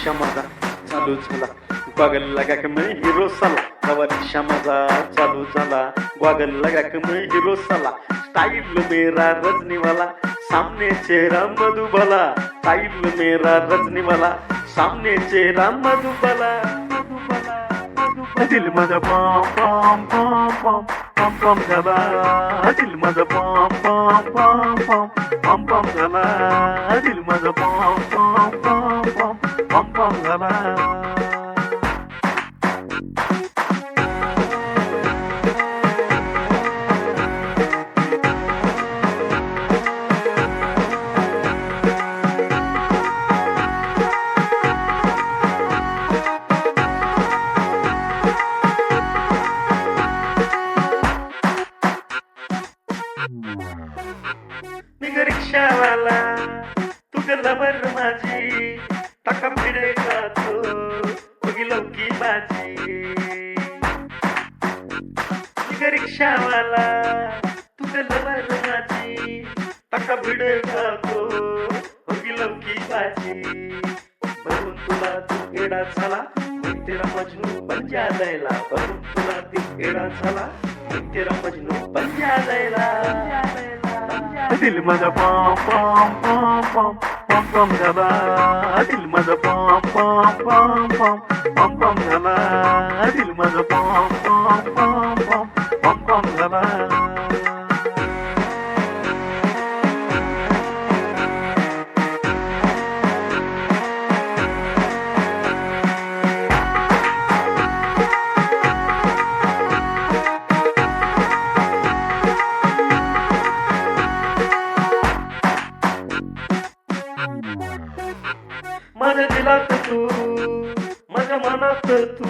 रिक्षा माझा चालू झाला, गॉगल लगा के मैं हिरो साला. नवा रिक्षा माझा चालू झाला, गॉगल लगा के मैं हिरो साला. स्टाइल मेरा रजनी वाला, सामने चेहरा मधुबाला. स्टाइल मेरा रजनी वाला, सामने चेहरा मधुबाला. दिल माझा पॉम पॉम पॉम पॉम पॉम पॉम झाला. दिल माझा पॉम पॉम पॉम पॉम पॉम पॉम झाला. दिल माझा पॉम पॉम पॉम पॉम पॉम पॉम झाला. मी ग रिक्षावाला, तू ग लवर माझी, टाका भिडे खातो बघी लवकी माझी. मी ग रिक्षावाला, तू ग लवर माझी, टाका भिडे खातो बघी लवकी माझी. बघून तुला तू एडा झाला, मी तेरा मजनू बन जा लैला. बघून तुला ती एडा झाला, मी तेरा मजनू बन जा लैला. दिल माझा पॉम पॉम पॉम पॉम पॉम पॉम झाला. दिल माझा पॉम पॉम पॉम पॉम पॉम पॉम झाला. दिल माझा पॉम पॉम पॉम पॉम पॉम पॉम झाला. माझ्या दिलात तू, माझ्या मनात तू,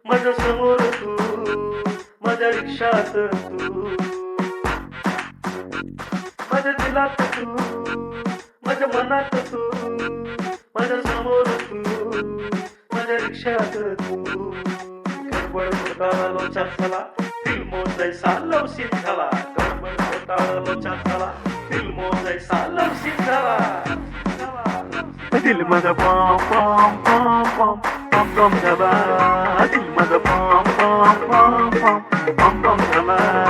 माझ्या समोर तू, माझ्या रिक्षात तू. माझ्या दिलात तू, माझ्या मनात तू, माझ्या समोर तू, माझ्या रिक्षात तू. गडबड घोटाळा लोचात झाला, फिल्मो जैसा लवसीत झाला. गडबड घोटाळा लोचात झाला, फिल्मो जैसा लवसीत झाला. दिल माझा पॉम पॉम पॉम पॉम पॉम पॉम झाला. दिल माझा पॉम पॉम पॉम पॉम पॉम पॉम झाला.